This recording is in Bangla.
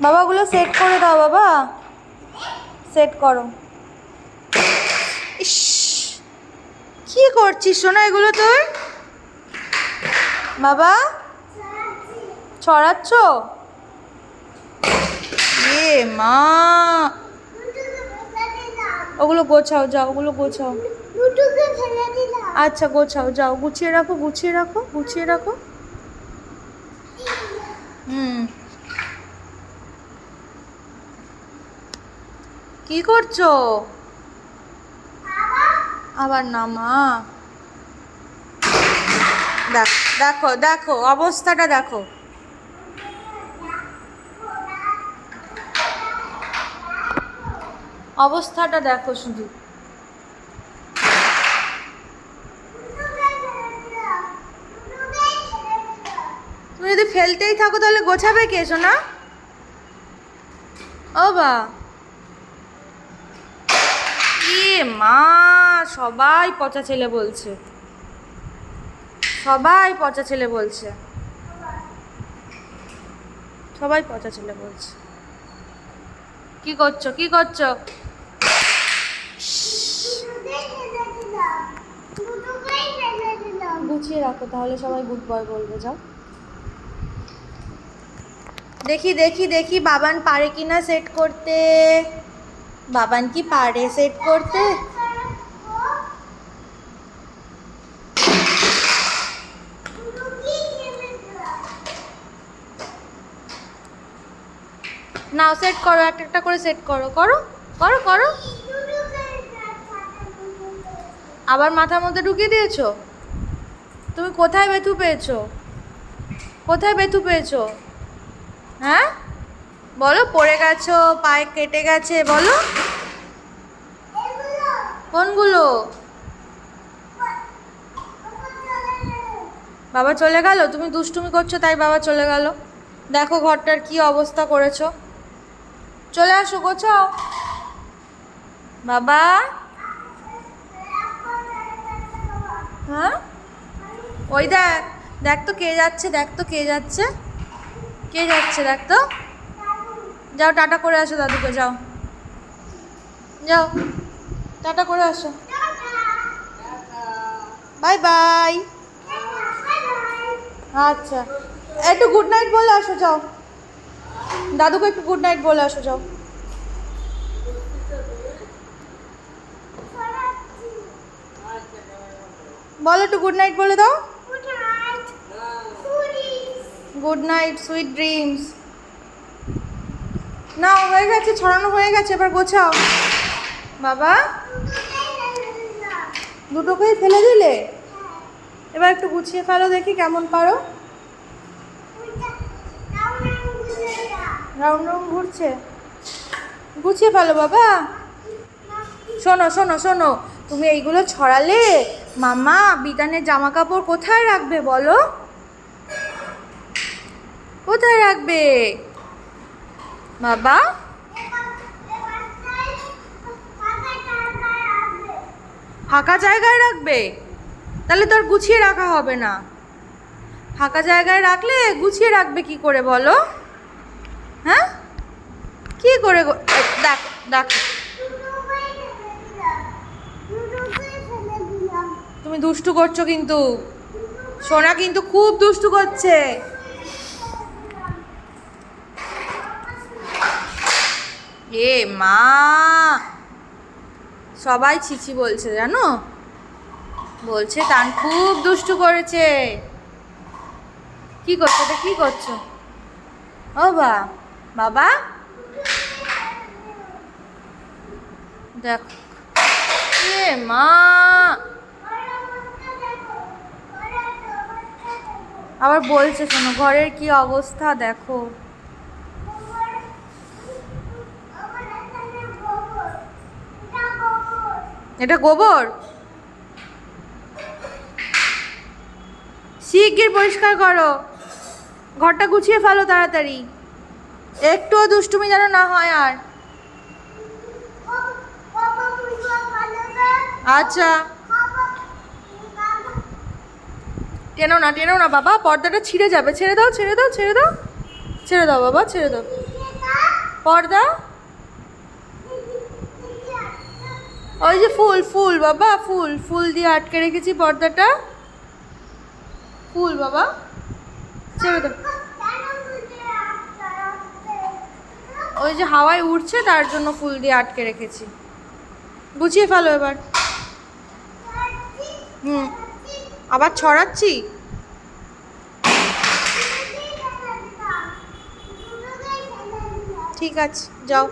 বাবা ওগুলো সেট করে দাও বাবা, সেট করো। ইস, কি করছিস সোনা এগুলো তুই? বাবা ছড়াচ্ছ? এ মা, ওগুলো গোছাও, যাও ওগুলো গোছাও। আচ্ছা গোছাও, যাও গুছিয়ে রাখো, গুছিয়ে রাখো, গুছিয়ে রাখো। হুম, কি করছো? আবার না মা, দেখো দেখো অবস্থাটা দেখো। অবস্থাটা দেখো শুধু। তুমি যদি ফেলতেই থাকো তাহলে গোছাবে কে সোনা? ও বা, এ মা, সবাই পচা ছেলে বলছে, সবাই পচা ছেলে বলছে, সবাই পচা ছেলে বলছে। কি করছো, কি করছো? গুছিয়ে রাখো তাহলে সবাই গুড বয় বলবে, যাও। দেখি দেখি দেখি বাবান পারে কিনা সেট করতে। বাবান কি পারে সেট করতে? নাও সেট করো, একটা একটা করে সেট করো, করো করো করো। আবার মাথার মধ্যে ঢুকিয়ে দিয়েছো? তুমি কোথায় ব্যথু পেয়েছো? কোথায় ব্যথু পেয়েছো? হ্যাঁ বলো, পড়ে গেছো, পায়ে কেটে গেছে, বলো। কোনগুলো? বাবা চলে গেল? তুমি দুষ্টুমি করছো তাই বাবা চলে গেল। দেখো ঘরটার কি অবস্থা করেছো। চলে আসো, গোছাও। বাবা, হ্যাঁ ওই দেখ, দেখ তো কে যাচ্ছে, দেখ তো কে যাচ্ছে, কে যাচ্ছে দেখ তো। যাও টাটা করে আসো দাদুকে, যাও যাও টাটা করে আসো। Bye bye. আচ্ছা, একটু গুড নাইট বলে আসো, যাও দাদুকে একটু গুড নাইট বলে আসো, যাও। বলো একটু গুড নাইট বলে দাও। Good night, sweet dreams. না হয়ে গেছে, ছড়ানো হয়ে গেছে, এবার গোছাও। বাবা দুটোকেই ফেলে দিলে? এবার একটু গুছিয়ে ফেলো দেখি কেমন পারো। রাউন্ড রাউন্ড ঘুরছে, গুছিয়ে ফেলো বাবা। শোনো শোনো শোনো, তুমি এইগুলো ছড়ালে মামা বিতানের জামা কাপড় কোথায় রাখবে বলো? কোথায় রাখবে বাবা? ফাঁকা জায়গায় রাখবে? তাহলে তোর গুছিয়ে রাখা হবে না। ফাঁকা জায়গায় রাখলে গুছিয়ে রাখবে কি করে বলো? হ্যাঁ কি করে? দেখো দেখো, তুমি দুষ্টু করছো কিন্তু, সোনা কিন্তু খুব দুষ্টু করছে। এ মা, সবাই ছিছি বলছে জানো, বলছে তান খুব দুষ্টু করেছে। কি করছো এটা, কি করছো? ও বা, বাবা দেখো, এ মা, আবার বলছে শোনো ঘরের কি অবস্থা দেখো। এটা গোবর? শিগগির পরিষ্কার করো, ঘরটা গুছিয়ে ফেলো তাড়াতাড়ি, একটুও দুষ্টুমি যেন না হয় আর। আচ্ছা, টেনো না বাবা, পর্দাটা ছিঁড়ে যাবে, ছেড়ে দাও ছেড়ে দাও ছেড়ে দাও, ছেড়ে দাও বাবা ছেড়ে দাও। পর্দা, ওই যে ফুল ফুল বাবা, ফুল ফুল দিয়ে আটকে রেখেছি পর্দাটা। ফুল বাবা, ছেড়ে দাও। ওই যে হাওয়ায় উড়ছে তার জন্য ফুল দিয়ে আটকে রেখেছি। গুছিয়ে ফেলো এবার। হুম, আবার ছড়াচ্ছি। ঠিক আছে, যাও।